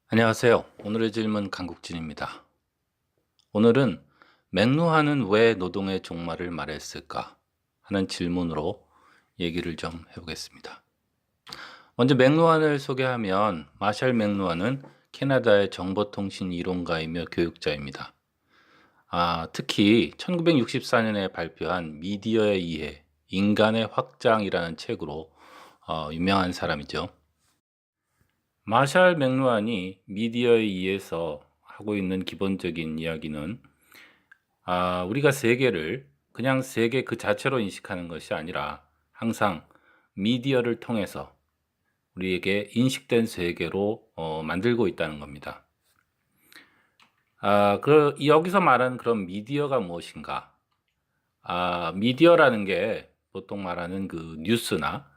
안녕하세요. 오늘의 질문 강국진입니다. 오늘은 맥루하는 왜 노동의 종말을 말했을까 하는 질문으로 얘기를 좀 해보겠습니다. 먼저 맥루한을 소개하면 마샬 맥루한은 캐나다의 정보통신 이론가이며 교육자입니다. 특히 1964년에 발표한 미디어에 의해 인간의 확장이라는 책으로 유명한 사람이죠. 마샬 맥루한이 미디어에 의해서 하고 있는 기본적인 이야기는 우리가 세계를 그냥 세계 그 자체로 인식하는 것이 아니라 항상 미디어를 통해서 우리에게 인식된 세계로 만들고 있다는 겁니다. 여기서 말하는 그런 미디어가 무엇인가? 미디어라는 게 보통 말하는 그 뉴스나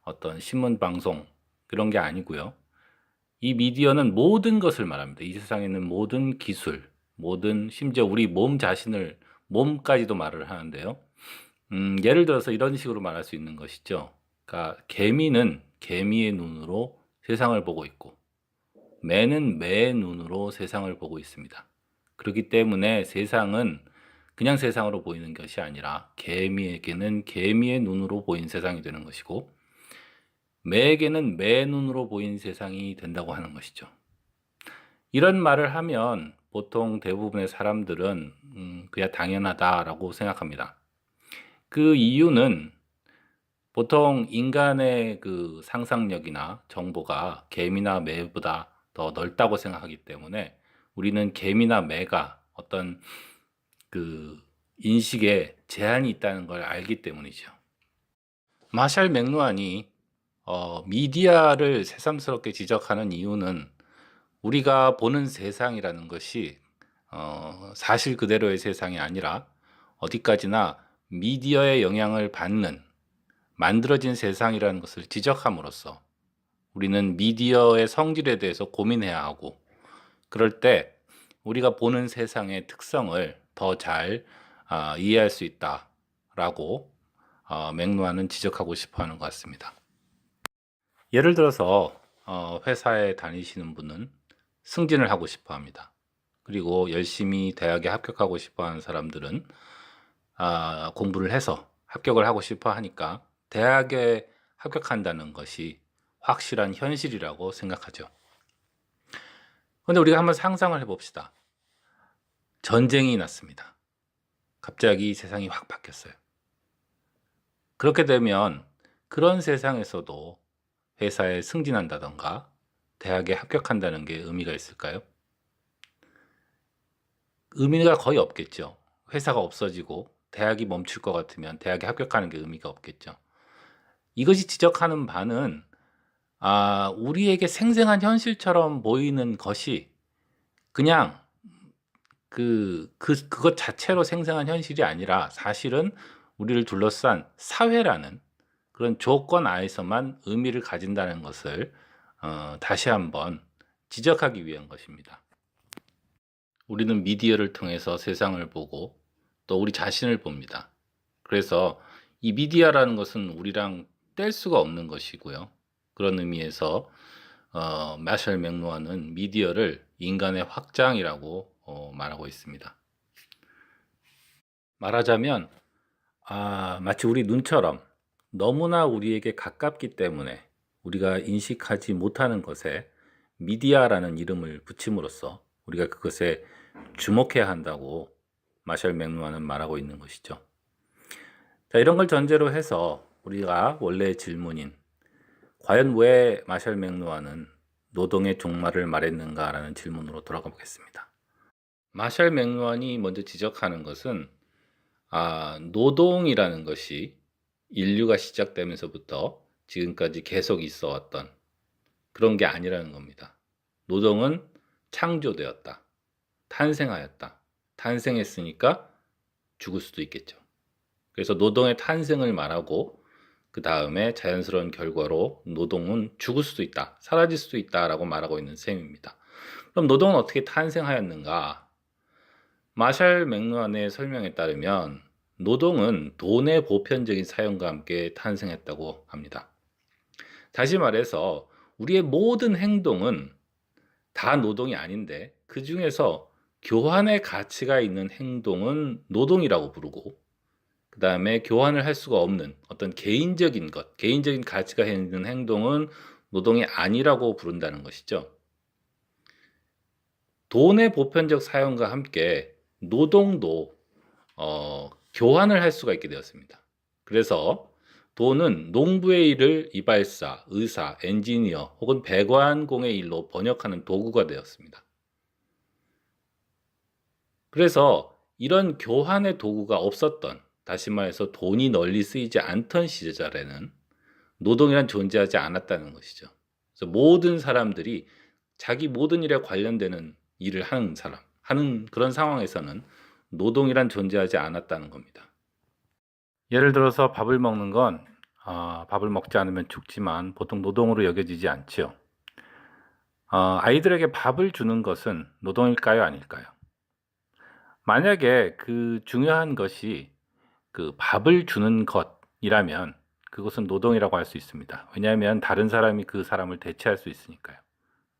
어떤 신문 방송 그런 게 아니고요. 이 미디어는 모든 것을 말합니다. 이 세상에 있는 모든 기술, 모든 심지어 우리 몸 자신을 몸까지도 말을 하는데요. 예를 들어서 이런 식으로 말할 수 있는 것이죠. 그러니까 개미는 개미의 눈으로 세상을 보고 있고 매는 매의 눈으로 세상을 보고 있습니다. 그렇기 때문에 세상은 그냥 세상으로 보이는 것이 아니라 개미에게는 개미의 눈으로 보이는 세상이 되는 것이고 매에게는 매 눈으로 보이는 세상이 된다고 하는 것이죠. 이런 말을 하면 보통 대부분의 사람들은 그냥 당연하다라고 생각합니다. 그 이유는 보통 인간의 그 상상력이나 정보가 개미나 매보다 더 넓다고 생각하기 때문에 우리는 개미나 매가 어떤 그 인식에 제한이 있다는 걸 알기 때문이죠. 마샬 맥루한이 미디어를 새삼스럽게 지적하는 이유는 우리가 보는 세상이라는 것이 사실 그대로의 세상이 아니라 어디까지나 미디어의 영향을 받는 만들어진 세상이라는 것을 지적함으로써 우리는 미디어의 성질에 대해서 고민해야 하고 그럴 때 우리가 보는 세상의 특성을 더 잘 이해할 수 있다라고 맥루한은 지적하고 싶어 하는 것 같습니다. 예를 들어서 회사에 다니시는 분은 승진을 하고 싶어 합니다. 그리고 열심히 대학에 합격하고 싶어 하는 사람들은 공부를 해서 합격을 하고 싶어 하니까 대학에 합격한다는 것이 확실한 현실이라고 생각하죠. 그런데 우리가 한번 상상을 해봅시다. 전쟁이 났습니다. 갑자기 세상이 확 바뀌었어요. 그렇게 되면 그런 세상에서도 회사에 승진한다던가 대학에 합격한다는 게 의미가 있을까요? 의미가 거의 없겠죠. 회사가 없어지고 대학이 멈출 것 같으면 대학에 합격하는 게 의미가 없겠죠. 이것이 지적하는 바는 우리에게 생생한 현실처럼 보이는 것이 그냥 그것 자체로 생생한 현실이 아니라 사실은 우리를 둘러싼 사회라는 그런 조건 하에서만 의미를 가진다는 것을 다시 한번 지적하기 위한 것입니다. 우리는 미디어를 통해서 세상을 보고 또 우리 자신을 봅니다. 그래서 이 미디어라는 것은 우리랑 뗄 수가 없는 것이고요. 그런 의미에서 마셜 맥루한은 미디어를 인간의 확장이라고 말하고 있습니다. 말하자면 마치 우리 눈처럼 너무나 우리에게 가깝기 때문에 우리가 인식하지 못하는 것에 미디어라는 이름을 붙임으로써 우리가 그것에 주목해야 한다고 마셜 맥루한은 말하고 있는 것이죠. 자, 이런 걸 전제로 해서 우리가 원래의 질문인 과연 왜 마셜 맥루한은 노동의 종말을 말했는가라는 질문으로 돌아가 보겠습니다. 마셜 맥루한이 먼저 지적하는 것은 노동이라는 것이 인류가 시작되면서부터 지금까지 계속 있어 왔던 그런 게 아니라는 겁니다. 노동은 창조되었다. 탄생하였다. 탄생했으니까 죽을 수도 있겠죠. 그래서 노동의 탄생을 말하고 그 다음에 자연스러운 결과로 노동은 죽을 수도 있다. 사라질 수도 있다라고 말하고 있는 셈입니다. 그럼 노동은 어떻게 탄생하였는가? 마샬 맥루한의 설명에 따르면 노동은 돈의 보편적인 사용과 함께 탄생했다고 합니다. 다시 말해서 우리의 모든 행동은 다 노동이 아닌데 그 중에서 교환의 가치가 있는 행동은 노동이라고 부르고 그 다음에 교환을 할 수가 없는 어떤 개인적인 것, 개인적인 가치가 있는 행동은 노동이 아니라고 부른다는 것이죠. 돈의 보편적 사용과 함께 노동도 교환을 할 수가 있게 되었습니다. 그래서 돈은 농부의 일을 이발사, 의사, 엔지니어 혹은 배관공의 일로 번역하는 도구가 되었습니다. 그래서 이런 교환의 도구가 없었던, 다시 말해서 돈이 널리 쓰이지 않던 시절에는 노동이란 존재하지 않았다는 것이죠. 그래서 모든 사람들이 자기 모든 일에 관련되는 일을 하는 그런 상황에서는 노동이란 존재하지 않았다는 겁니다. 예를 들어서 밥을 먹는 건 밥을 먹지 않으면 죽지만 보통 노동으로 여겨지지 않지요. 아이들에게 밥을 주는 것은 노동일까요, 아닐까요? 만약에 그 중요한 것이 그 밥을 주는 것이라면 그것은 노동이라고 할 수 있습니다. 왜냐하면 다른 사람이 그 사람을 대체할 수 있으니까요.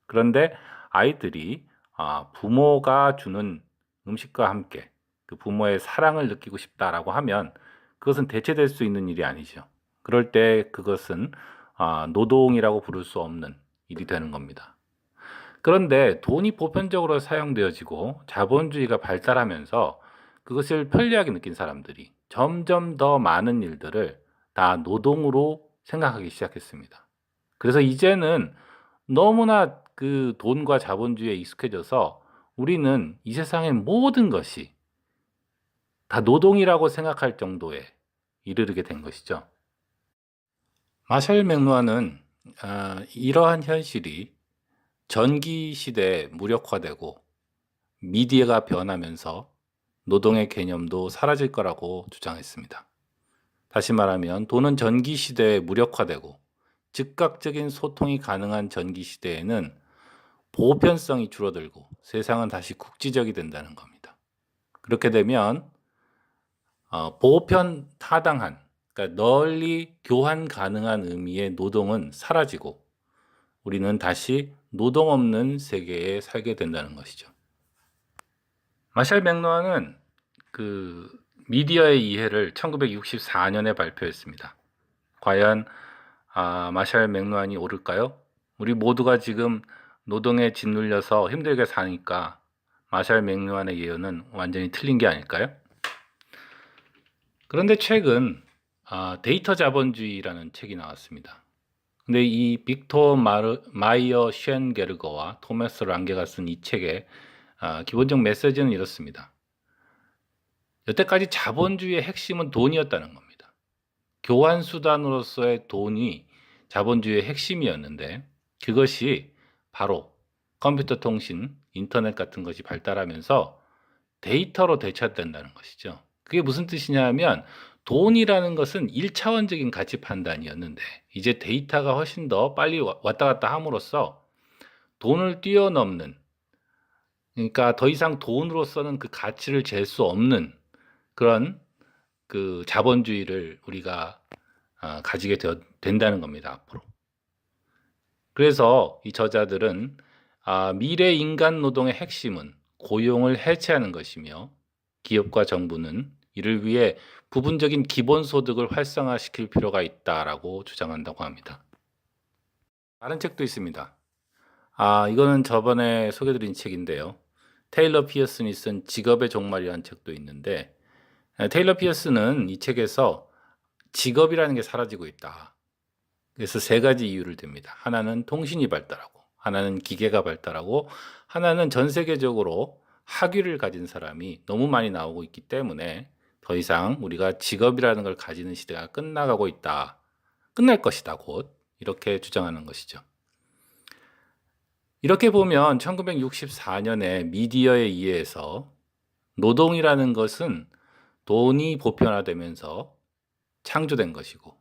그런데 아이들이 부모가 주는 음식과 함께 그 부모의 사랑을 느끼고 싶다라고 하면 그것은 대체될 수 있는 일이 아니죠. 그럴 때 그것은 노동이라고 부를 수 없는 일이 되는 겁니다. 그런데 돈이 보편적으로 사용되어지고 자본주의가 발달하면서 그것을 편리하게 느낀 사람들이 점점 더 많은 일들을 다 노동으로 생각하기 시작했습니다. 그래서 이제는 너무나 그 돈과 자본주의에 익숙해져서 우리는 이 세상의 모든 것이 다 노동이라고 생각할 정도에 이르게 된 것이죠. 마샬 맥루한은 이러한 현실이 전기 시대에 무력화되고 미디어가 변하면서 노동의 개념도 사라질 거라고 주장했습니다. 다시 말하면 돈은 전기 시대에 무력화되고 즉각적인 소통이 가능한 전기 시대에는 보편성이 줄어들고 세상은 다시 국지적이 된다는 겁니다. 그렇게 되면 보편 타당한, 그러니까 널리 교환 가능한 의미의 노동은 사라지고 우리는 다시 노동 없는 세계에 살게 된다는 것이죠. 마샬 맥루한은 그 미디어의 이해를 1964년에 발표했습니다. 과연 마샬 맥루한이 옳을까요? 우리 모두가 지금 노동에 짓눌려서 힘들게 사니까 마샬 맥루한의 예언은 완전히 틀린 게 아닐까요? 그런데 최근 데이터 자본주의라는 책이 나왔습니다. 근데 이 빅토 마이어 쉔게르거와 토마스 랑게가 쓴 이 책의 기본적 메시지는 이렇습니다. 여태까지 자본주의의 핵심은 돈이었다는 겁니다. 교환 수단으로서의 돈이 자본주의의 핵심이었는데 그것이 바로 컴퓨터 통신, 인터넷 같은 것이 발달하면서 데이터로 대체된다는 것이죠. 그게 무슨 뜻이냐면 돈이라는 것은 1차원적인 가치 판단이었는데 이제 데이터가 훨씬 더 빨리 왔다 갔다 함으로써 돈을 뛰어넘는, 그러니까 더 이상 돈으로서는 그 가치를 잴 수 없는 그런 그 자본주의를 우리가 가지게 된다는 겁니다, 앞으로. 그래서 이 저자들은 미래 인간 노동의 핵심은 고용을 해체하는 것이며 기업과 정부는 이를 위해 부분적인 기본소득을 활성화시킬 필요가 있다라고 주장한다고 합니다. 다른 책도 있습니다. 이거는 저번에 소개드린 책인데요. 테일러 피어슨이 쓴 직업의 종말이라는 책도 있는데 테일러 피어슨은 이 책에서 직업이라는 게 사라지고 있다. 그래서 세 가지 이유를 듭니다. 하나는 통신이 발달하고, 하나는 기계가 발달하고, 하나는 전 세계적으로 학위를 가진 사람이 너무 많이 나오고 있기 때문에 더 이상 우리가 직업이라는 걸 가지는 시대가 끝나가고 있다. 끝날 것이다, 곧. 이렇게 주장하는 것이죠. 이렇게 보면 1964년에 미디어에 의해서 노동이라는 것은 돈이 보편화되면서 창조된 것이고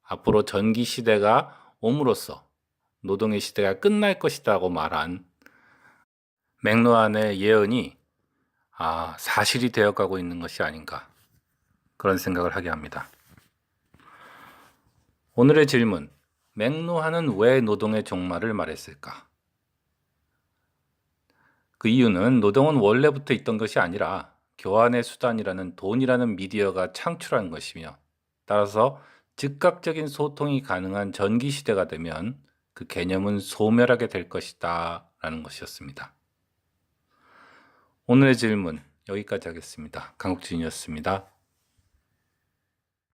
앞으로 전기 시대가 옴으로써 노동의 시대가 끝날 것이라고 말한 맥루한의 예언이 사실이 되어가고 있는 것이 아닌가 그런 생각을 하게 합니다. 오늘의 질문, 맥루한은 왜 노동의 종말을 말했을까? 그 이유는 노동은 원래부터 있던 것이 아니라 교환의 수단이라는 돈이라는 미디어가 창출한 것이며, 따라서 즉각적인 소통이 가능한 전기 시대가 되면 그 개념은 소멸하게 될 것이다 라는 것이었습니다. 오늘의 질문 여기까지 하겠습니다. 강국진이었습니다.